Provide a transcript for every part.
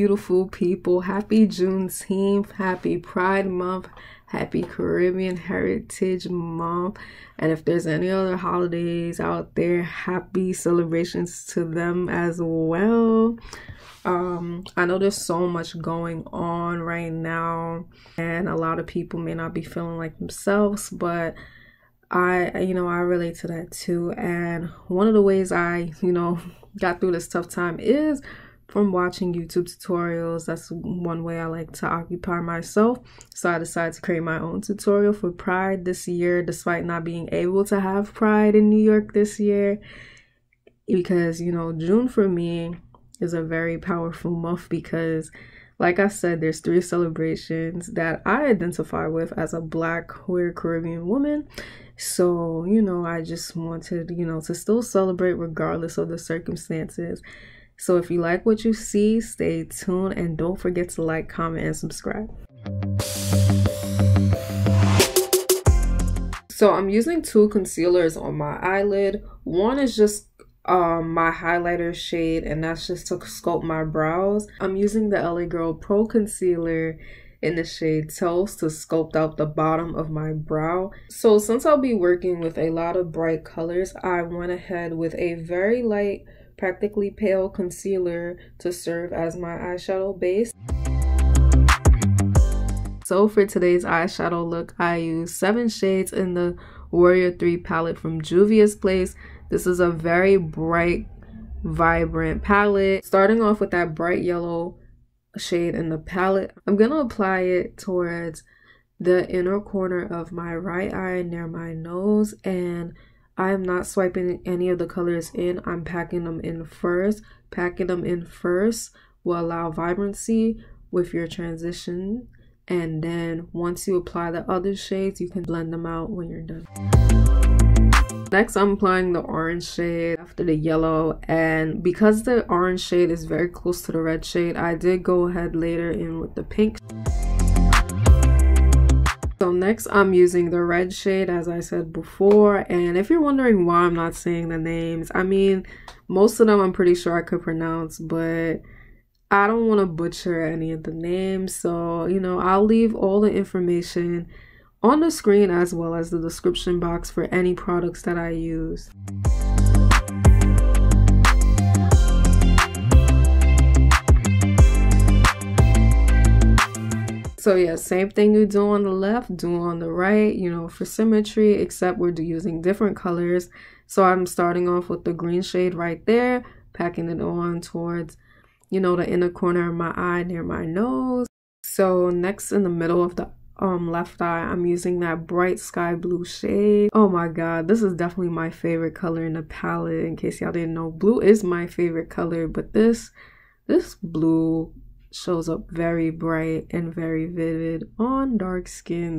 beautiful people. Happy Juneteenth, happy Pride Month, happy Caribbean Heritage Month. And if there's any other holidays out there, happy celebrations to them as well. I know there's so much going on right now and a lot of people may not be feeling like themselves, but I relate to that too. And one of the ways I, got through this tough time is from watching YouTube tutorials. That's one way I like to occupy myself. So I decided to create my own tutorial for Pride this year, despite not being able to have Pride in New York this year. Because, June for me is a very powerful month because, like I said, there's 3 celebrations that I identify with as a Black queer Caribbean woman. So, I just wanted, to still celebrate regardless of the circumstances. So if you like what you see, stay tuned and don't forget to like, comment, and subscribe. So I'm using 2 concealers on my eyelid. One is just my highlighter shade, and that's just to sculpt my brows. I'm using the LA Girl Pro Concealer in the shade Toast to sculpt out the bottom of my brow. So since I'll be working with a lot of bright colors, I went ahead with a very light, practically pale concealer to serve as my eyeshadow base. So for today's eyeshadow look, I used 7 shades in the Warrior 3 palette from Juvia's Place. This is a very bright, vibrant palette. Starting off with that bright yellow shade in the palette, I'm gonna apply it towards the inner corner of my right eye near my nose, and I am not swiping any of the colors in. I'm packing them in first. Packing them in first will allow vibrancy with your transition, and then once you apply the other shades, you can blend them out when you're done. Next, I'm applying the orange shade after the yellow, and because the orange shade is very close to the red shade, I did go ahead later in with the pink. So next, I'm using the red shade, as I said before, and if you're wondering why I'm not saying the names, I mean, most of them I'm pretty sure I could pronounce, but I don't want to butcher any of the names, so, I'll leave all the information on the screen as well as the description box for any products that I use. So yeah, same thing you do on the left, do on the right, for symmetry, except we're using different colors. So I'm starting off with the green shade right there, packing it on towards, the inner corner of my eye near my nose. So next, in the middle of the left eye, I'm using that bright sky blue shade. Oh my god, this is definitely my favorite color in the palette. In case y'all didn't know, blue is my favorite color, but this blue shows up very bright and very vivid on dark skin.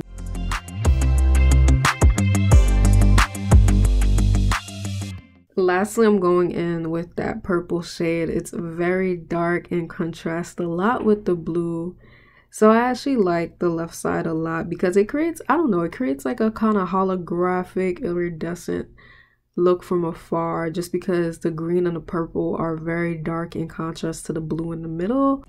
Lastly, I'm going in with that purple shade. It's very dark and contrasts a lot with the blue. So I actually like the left side a lot because it creates, it creates like a kind of holographic, iridescent look from afar, just because the green and the purple are very dark in contrast to the blue in the middle.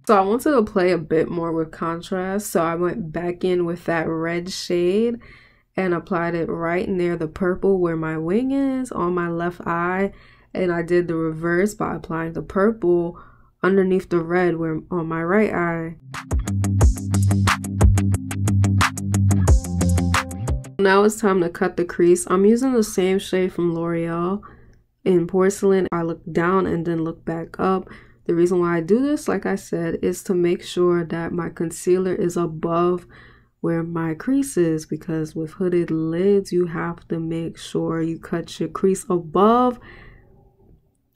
So I wanted to play a bit more with contrast, so I went back in with that red shade and applied it right near the purple where my wing is on my left eye, and I did the reverse by applying the purple underneath the red where on my right eye. Now it's time to cut the crease. I'm using the same shade from L'Oreal in Porcelain. I look down and then look back up. The reason why I do this, like I said, is to make sure that my concealer is above where my crease is, because with hooded lids, you have to make sure you cut your crease above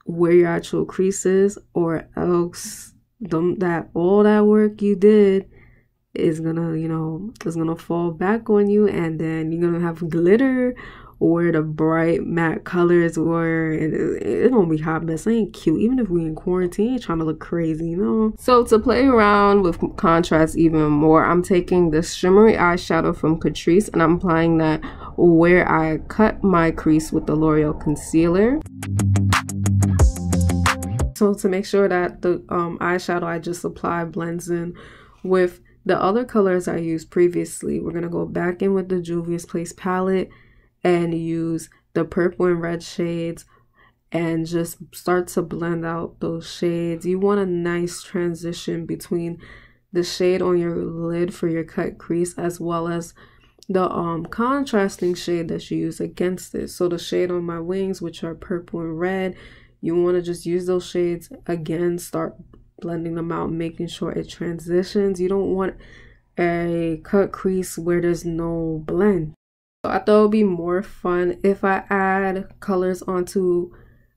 where your actual crease is, or else all that work you did is gonna, is gonna fall back on you, and then you're gonna have glitter wear the bright matte colors, or it gonna be hot mess. It ain't cute. Even if we in quarantine, ain't trying to look crazy, you know? So to play around with contrast even more, I'm taking this shimmery eyeshadow from Catrice and I'm applying that where I cut my crease with the L'Oreal concealer. So to make sure that the eyeshadow I just applied blends in with the other colors I used previously, we're gonna go back in with the Juvia's Place palette and use the purple and red shades and just start to blend out those shades. You want a nice transition between the shade on your lid for your cut crease as well as the contrasting shade that you use against it. So the shade on my wings, which are purple and red, you want to just use those shades again, start blending them out, making sure it transitions. You don't want a cut crease where there's no blend. So I thought it would be more fun if I add colors onto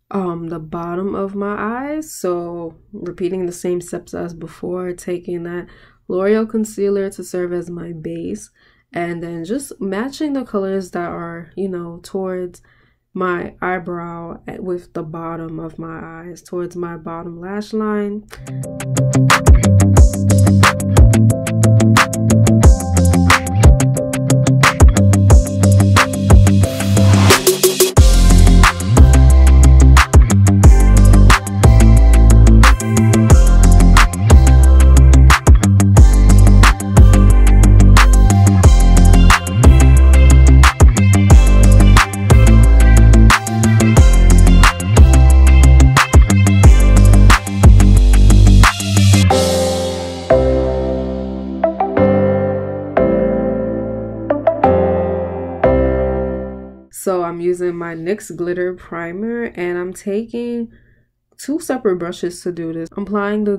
the bottom of my eyes. So repeating the same steps as before, taking that L'Oreal concealer to serve as my base, and then just matching the colors that are, you know, towards my eyebrow with the bottom of my eyes, towards my bottom lash line. So I'm using my NYX glitter primer and I'm taking two separate brushes to do this. I'm applying the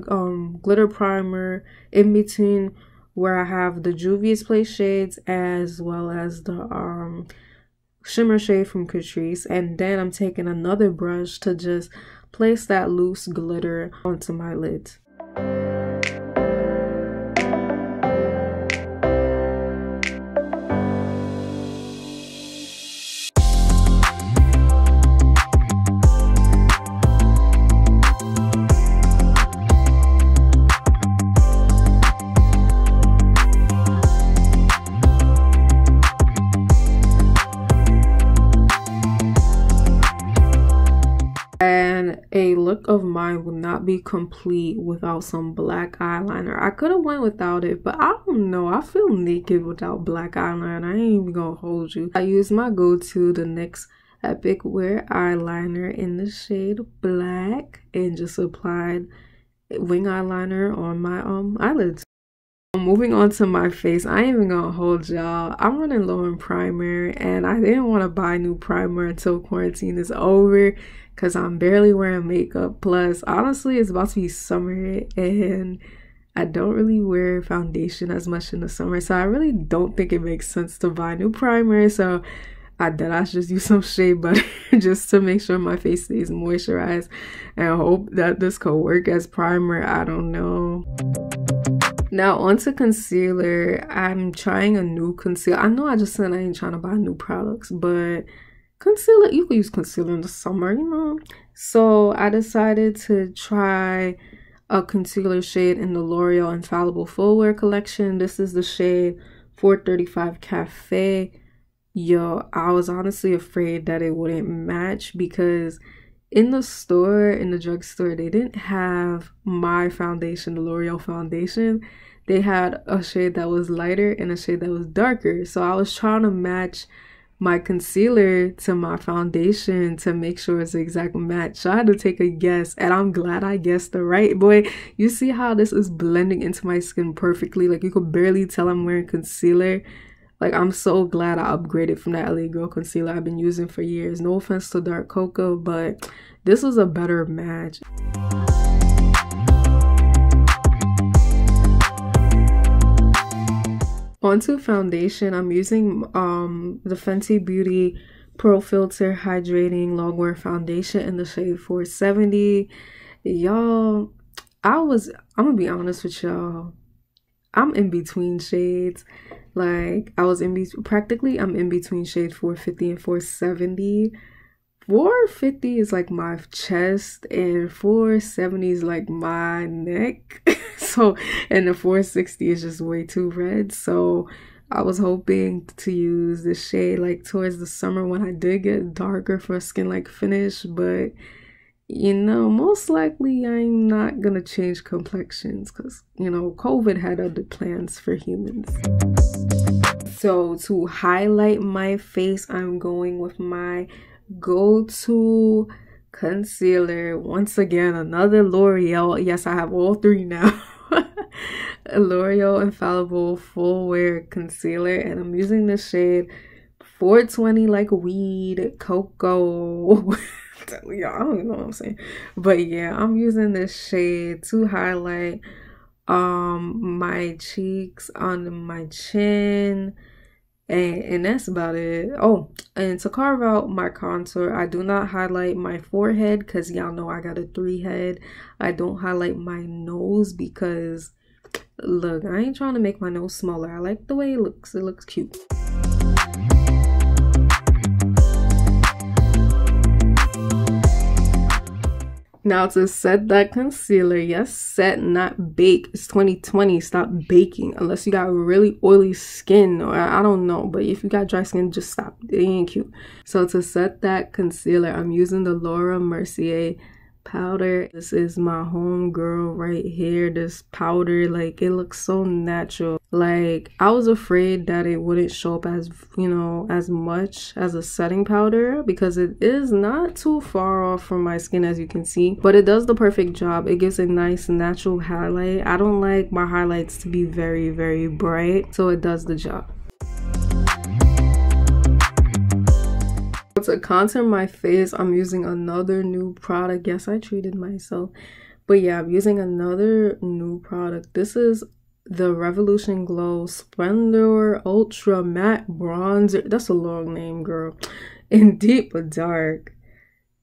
glitter primer in between where I have the Juvia's Place shades as well as the shimmer shade from Catrice, and then I'm taking another brush to just place that loose glitter onto my lids. A look of mine would not be complete without some black eyeliner. I could have went without it, but I don't know. I feel naked without black eyeliner. I ain't even gonna hold you. I use my go-to, the NYX Epic Wear eyeliner in the shade black, and just applied wing eyeliner on my eyelids. Moving on to my face, I ain't even gonna hold y'all. I'm running low on primer and I didn't want to buy new primer until quarantine is over because I'm barely wearing makeup. Plus, honestly, it's about to be summer and I don't really wear foundation as much in the summer, so I really don't think it makes sense to buy new primer. So I just use some shea butter just to make sure my face stays moisturized and hope that this could work as primer. I don't know. Now onto concealer. I'm trying a new concealer. I know I just said I ain't trying to buy new products, but concealer, you can use concealer in the summer, you know. So I decided to try a concealer shade in the L'Oreal Infallible Full Wear collection. This is the shade 435 Cafe. Yo, I was honestly afraid that it wouldn't match because in the store, in the drugstore, they didn't have my foundation, the L'Oreal foundation. They had a shade that was lighter and a shade that was darker. So I was trying to match my concealer to my foundation to make sure it's the exact match. So I had to take a guess, and I'm glad I guessed the right. Boy, you see how this is blending into my skin perfectly? Like, you could barely tell I'm wearing concealer. Like, I'm so glad I upgraded from that LA Girl concealer I've been using for years. No offense to Dark Cocoa, but this was a better match. Onto foundation, I'm using the Fenty Beauty Pro Filt'r Hydrating Longwear foundation in the shade 470. Y'all, I'm gonna be honest with y'all. I'm in between shades. Like I was in practically I'm in between shade 450 and 470. 450 is like my chest and 470 is like my neck. So, and the 460 is just way too red. So I was hoping to use this shade like towards the summer when I did get darker for a skin like finish, but you know, most likely I'm not gonna change complexions because, you know, COVID had other plans for humans. So to highlight my face, I'm going with my go-to concealer. Once again, another L'Oreal. Yes, I have all three now. L'Oreal Infallible Full Wear Concealer, and I'm using the shade 420 like weed cocoa. Yeah, I don't even know what I'm saying, but yeah, I'm using this shade to highlight my cheeks, under my chin, and that's about it. Oh, and to carve out my contour, I do not highlight my forehead because y'all know I got a 3 head. I don't highlight my nose because look, I ain't trying to make my nose smaller. I like the way it looks. It looks cute. Now to set that concealer, yes, set, not bake. It's 2020, stop baking unless you got really oily skin, or I don't know, but if you got dry skin, just stop. It ain't cute. So to set that concealer, I'm using the Laura Mercier powder. This is my home girl right here. This powder, like, it looks so natural. Like, I was afraid that it wouldn't show up as, you know, as much as a setting powder because it is not too far off from my skin, as you can see, but it does the perfect job. It gives a nice natural highlight. I don't like my highlights to be very, very bright, so it does the job. To contour my face, I'm using another new product. Yes, I treated myself, but yeah, I'm using another new product. This is the Revolution Glow Splendour Ultra Matte Bronzer. That's a long name, girl. In deep but dark.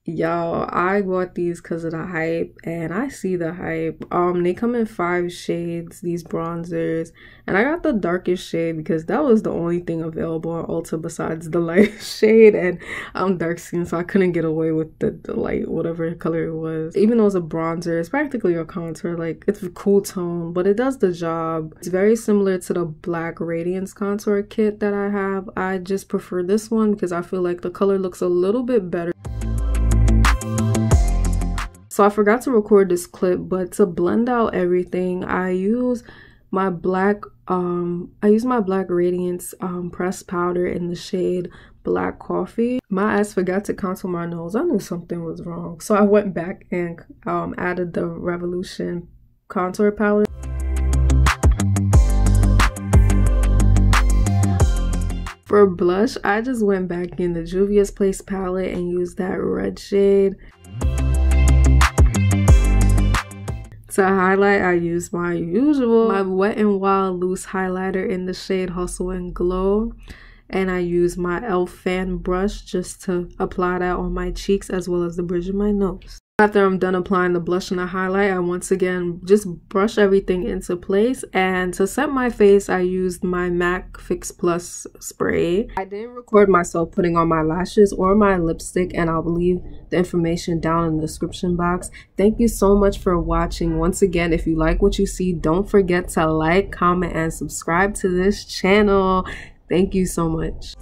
Y'all, I bought these because of the hype, and I see the hype. They come in 5 shades, these bronzers, and I got the darkest shade because that was the only thing available on Ulta besides the light shade, and I'm dark skinned, so I couldn't get away with the light, whatever color it was. Even though it's a bronzer, it's practically a contour. Like, it's a cool tone, but it does the job. It's very similar to the Black Radiance contour kit that I have. I just prefer this one because I feel like the color looks a little bit better. So I forgot to record this clip, but to blend out everything, I use my black Radiance pressed powder in the shade Black Coffee. My ass forgot to contour my nose. I knew something was wrong, so I went back and added the Revolution contour powder. For blush, I just went back in the Juvia's Place palette and used that red shade. To highlight, I use my Wet n Wild loose highlighter in the shade Hustle and Glow, and I use my e.l.f. fan brush just to apply that on my cheeks as well as the bridge of my nose. After I'm done applying the blush and the highlight, I once again just brush everything into place, and to set my face, I used my MAC Fix Plus spray. I didn't record myself putting on my lashes or my lipstick, and I'll leave the information down in the description box. Thank you so much for watching. Once again, if you like what you see, don't forget to like, comment, and subscribe to this channel. Thank you so much.